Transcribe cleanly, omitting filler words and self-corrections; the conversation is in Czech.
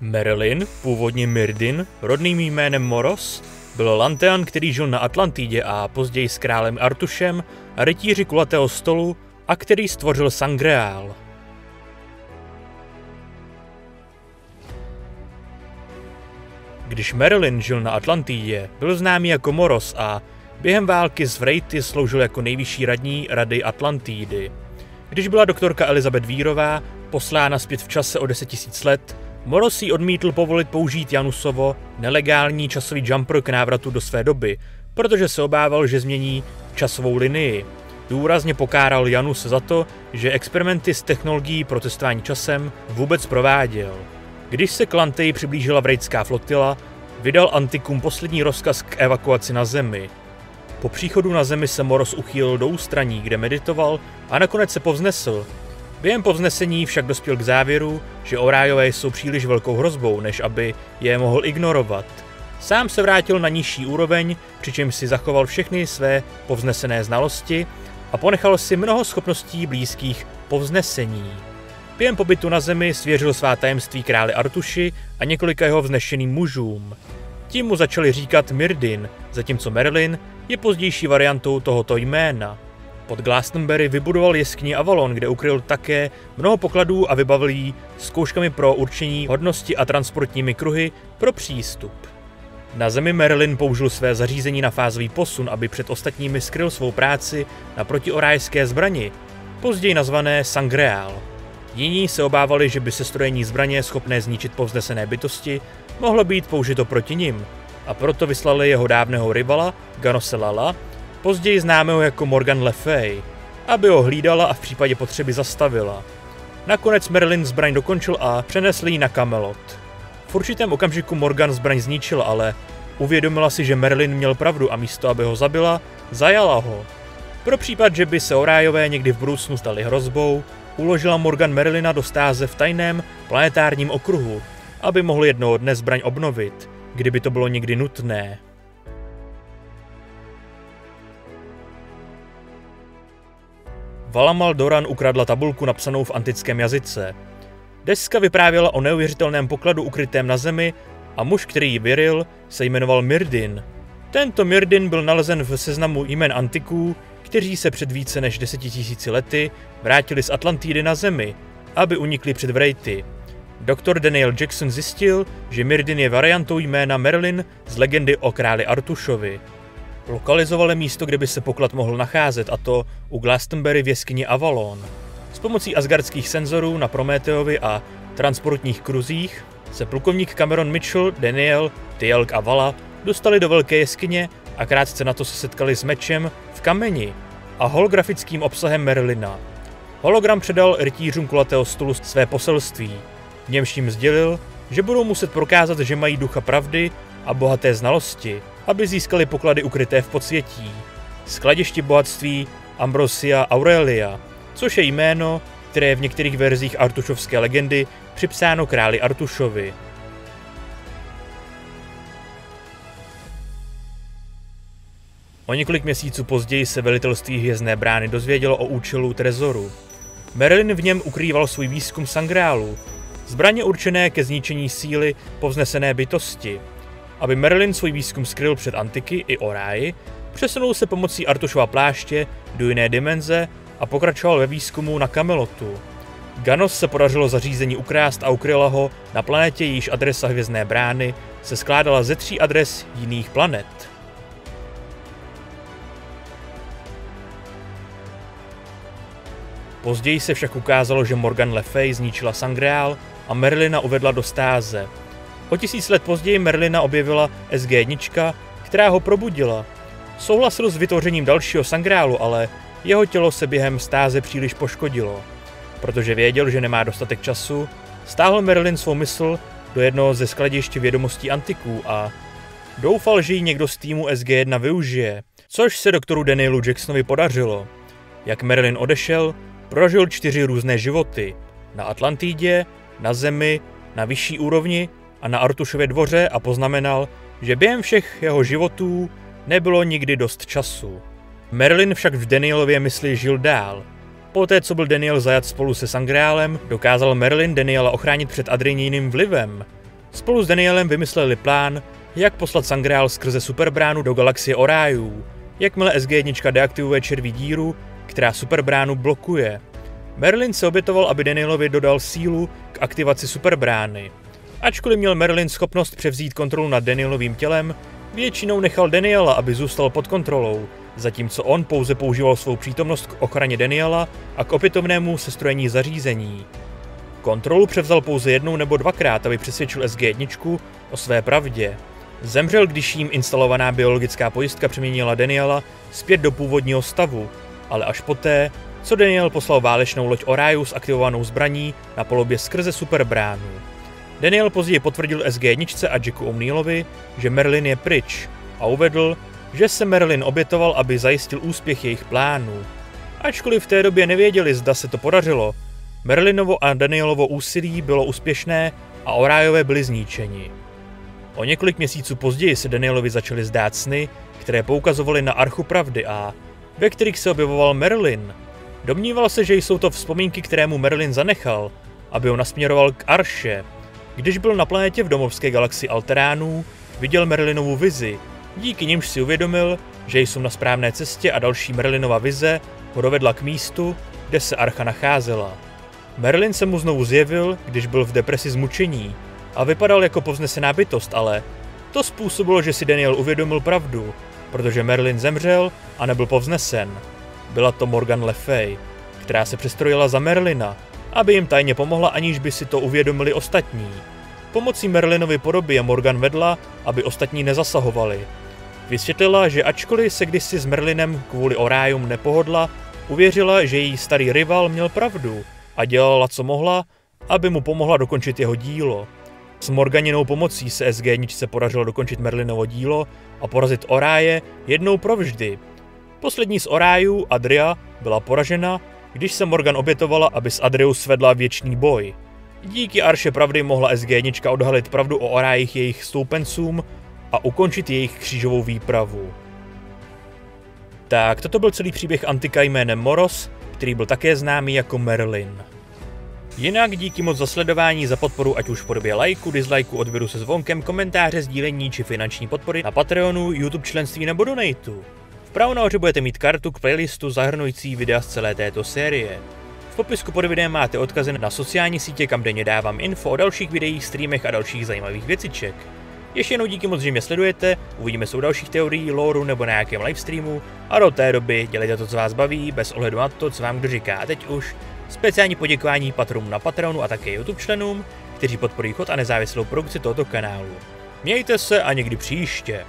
Merlin, původně Myrdin, rodným jménem Moros, byl Lantean, který žil na Atlantidě a později s králem Artušem a rytíři kulatého stolu a který stvořil Sangreal. Když Merlin žil na Atlantidě, byl známý jako Moros a během války s Wraithy sloužil jako nejvyšší radní Rady Atlantidy. Když byla doktorka Elizabeth Weaverová poslána zpět v čase o 10 000 let, Moros jí odmítl povolit použít Janusovo nelegální časový jumper k návratu do své doby, protože se obával, že změní časovou linii. Důrazně pokáral Janus za to, že experimenty s technologií pro testování časem vůbec prováděl. Když se k Lanteji přiblížila Wraithská flotila, vydal Antikum poslední rozkaz k evakuaci na Zemi. Po příchodu na Zemi se Moros uchýlil do ústraní, kde meditoval a nakonec se povznesl. Během povznesení však dospěl k závěru, že Oriajové jsou příliš velkou hrozbou, než aby je mohl ignorovat. Sám se vrátil na nižší úroveň, přičemž si zachoval všechny své povznesené znalosti a ponechal si mnoho schopností blízkých povznesení. Během pobytu na Zemi svěřil svá tajemství králi Artuši a několika jeho vznešeným mužům. Tím mu začali říkat Myrdin, zatímco Merlin je pozdější variantou tohoto jména. Pod Glastonbury vybudoval jeskyni Avalon, kde ukryl také mnoho pokladů a vybavil jí zkouškami pro určení hodnosti a transportními kruhy pro přístup. Na Zemi Merlin použil své zařízení na fázový posun, aby před ostatními skryl svou práci na protiorajské zbrani, později nazvané Sangreal. Jiní se obávali, že by sestrojení zbraně schopné zničit povznesené bytosti mohlo být použito proti nim, a proto vyslali jeho dávného rivala Ganose Lala, později známého jako Morgan Le Fay, aby ho hlídala a v případě potřeby zastavila. Nakonec Merlin zbraň dokončil a přenesl ji na Camelot. V určitém okamžiku Morgan zbraň zničil, ale uvědomila si, že Merlin měl pravdu a místo, aby ho zabila, zajala ho. Pro případ, že by se Oriajové někdy v budoucnu stali hrozbou, uložila Morgan Merlina do stáze v tajném planetárním okruhu, aby mohl jednoho dne zbraň obnovit, kdyby to bylo někdy nutné. Valamal Doran ukradla tabulku napsanou v antickém jazyce. Deska vyprávěla o neuvěřitelném pokladu ukrytém na Zemi a muž, který ji vyril, se jmenoval Myrdin. Tento Myrdin byl nalezen v seznamu jmen antiků, kteří se před více než 10 000 lety vrátili z Atlantidy na Zemi, aby unikli před Wraithy. Dr. Daniel Jackson zjistil, že Myrdin je variantou jména Merlin z legendy o králi Artušovi. Lokalizovali místo, kde by se poklad mohl nacházet, a to u Glastonbury v jeskyni Avalon. S pomocí asgardských senzorů na Prometeovi a transportních kruzích se plukovník Cameron Mitchell, Daniel, Teal'c a Vala dostali do velké jeskyně a krátce na to se setkali s mečem v kameni a holografickým obsahem Merlina. Hologram předal rytířům kulatého stolu své poselství. V němž jim sdělil, že budou muset prokázat, že mají ducha pravdy a bohaté znalosti, aby získali poklady ukryté v podsvětí. Skladiště bohatství Ambrosia Aurelia, což je jméno, které je v některých verzích artušovské legendy připsáno králi Artušovi. O několik měsíců později se velitelství Hvězdné brány dozvědělo o účelu trezoru. Merlin v něm ukrýval svůj výzkum Sangrealu, zbraně určené ke zničení síly povznesené bytosti. Aby Merlin svůj výzkum skryl před Antiky i Oriaji, přesunul se pomocí Artušova pláště do jiné dimenze a pokračoval ve výzkumu na Camelotu. Ganos se podařilo zařízení ukrást a ukryla ho na planetě, jejíž adresa Hvězdné brány se skládala ze 3 adres jiných planet. Později se však ukázalo, že Morgan Le Fay zničila Sangreal a Merlina uvedla do stáze. O 1000 let později Merlina objevila SG-1, která ho probudila. Souhlasil s vytvořením dalšího Sangrealu, ale jeho tělo se během stáze příliš poškodilo. Protože věděl, že nemá dostatek času, stáhl Merlin svou mysl do jednoho ze skladišť vědomostí antiků a doufal, že ji někdo z týmu SG-1 využije, což se doktoru Danielu Jacksonovi podařilo. Jak Merlin odešel, prožil 4 různé životy. Na Atlantidě, na Zemi, na vyšší úrovni a na Artušově dvoře a poznamenal, že během všech jeho životů nebylo nikdy dost času. Merlin však v Danielově mysli žil dál. Poté, co byl Daniel zajat spolu se Sangrealem, dokázal Merlin Daniela ochránit před Adreníným vlivem. Spolu s Danielem vymysleli plán, jak poslat Sangreal skrze superbránu do galaxie Oriů, jakmile SG-1 deaktivuje červí díru, která superbránu blokuje. Merlin se obětoval, aby Danielovi dodal sílu k aktivaci superbrány. Ačkoliv měl Merlin schopnost převzít kontrolu nad Danielovým tělem, většinou nechal Daniela, aby zůstal pod kontrolou, zatímco on pouze používal svou přítomnost k ochraně Daniela a k opětovnému sestrojení zařízení. Kontrolu převzal pouze jednou nebo dvakrát, aby přesvědčil SG-1 o své pravdě. Zemřel, když jim instalovaná biologická pojistka přeměnila Daniela zpět do původního stavu, ale až poté, co Daniel poslal válečnou loď Oriu s aktivovanou zbraní na palubě skrze superbránu. Daniel později potvrdil SG-1 a Jacku O'Neillovi, že Merlin je pryč a uvedl, že se Merlin obětoval, aby zajistil úspěch jejich plánů. Ačkoliv v té době nevěděli, zda se to podařilo, Merlinovo a Danielovo úsilí bylo úspěšné a Oriové byli zničeni. O několik měsíců později se Danielovi začaly zdát sny, které poukazovaly na Archu pravdy a ve kterých se objevoval Merlin. Domníval se, že jsou to vzpomínky, které mu Merlin zanechal, aby ho nasměroval k Arše. Když byl na planetě v domovské galaxii Alteránů, viděl Merlinovu vizi, díky nimž si uvědomil, že jsou na správné cestě a další Merlinova vize ho dovedla k místu, kde se Archa nacházela. Merlin se mu znovu zjevil, když byl v depresi z mučení a vypadal jako povznesená bytost, ale to způsobilo, že si Daniel uvědomil pravdu, protože Merlin zemřel a nebyl povznesen. Byla to Morgan Le Fay, která se přestrojila za Merlina, aby jim tajně pomohla, aniž by si to uvědomili ostatní. Pomocí Merlinovy podoby je Morgan vedla, aby ostatní nezasahovali. Vysvětlila, že ačkoliv se kdysi s Merlinem kvůli Orium nepohodla, uvěřila, že její starý rival měl pravdu a dělala, co mohla, aby mu pomohla dokončit jeho dílo. S Morganinou pomocí se SG-1 podařilo dokončit Merlinovo dílo a porazit Oráje jednou provždy. Poslední z Oriů, Adria, byla poražena, když se Morgan obětovala, aby s Adriou svedla věčný boj. Díky Arše pravdy mohla SG-1 odhalit pravdu o Orájích jejich stoupencům a ukončit jejich křížovou výpravu. Tak, toto byl celý příběh Antika jménem Moros, který byl také známý jako Merlin. Jinak díky moc za sledování, za podporu, ať už v podobě lajku, dislajku, odběru se zvonkem, komentáře, sdílení či finanční podpory na Patreonu, YouTube členství nebo donatu. Vpravo nahoře budete mít kartu k playlistu zahrnující videa z celé této série. V popisku pod videem máte odkazy na sociální sítě, kam denně dávám info o dalších videích, streamech a dalších zajímavých věciček. Ještě jednou díky moc, že mě sledujete, uvidíme se u dalších teorií, lore nebo na nějakém livestreamu a do té doby dělejte to, co vás baví, bez ohledu na to, co vám kdo říká. A teď už speciální poděkování patronům na Patreonu a také YouTube členům, kteří podporují chod a nezávislou produkci tohoto kanálu. Mějte se a někdy příště.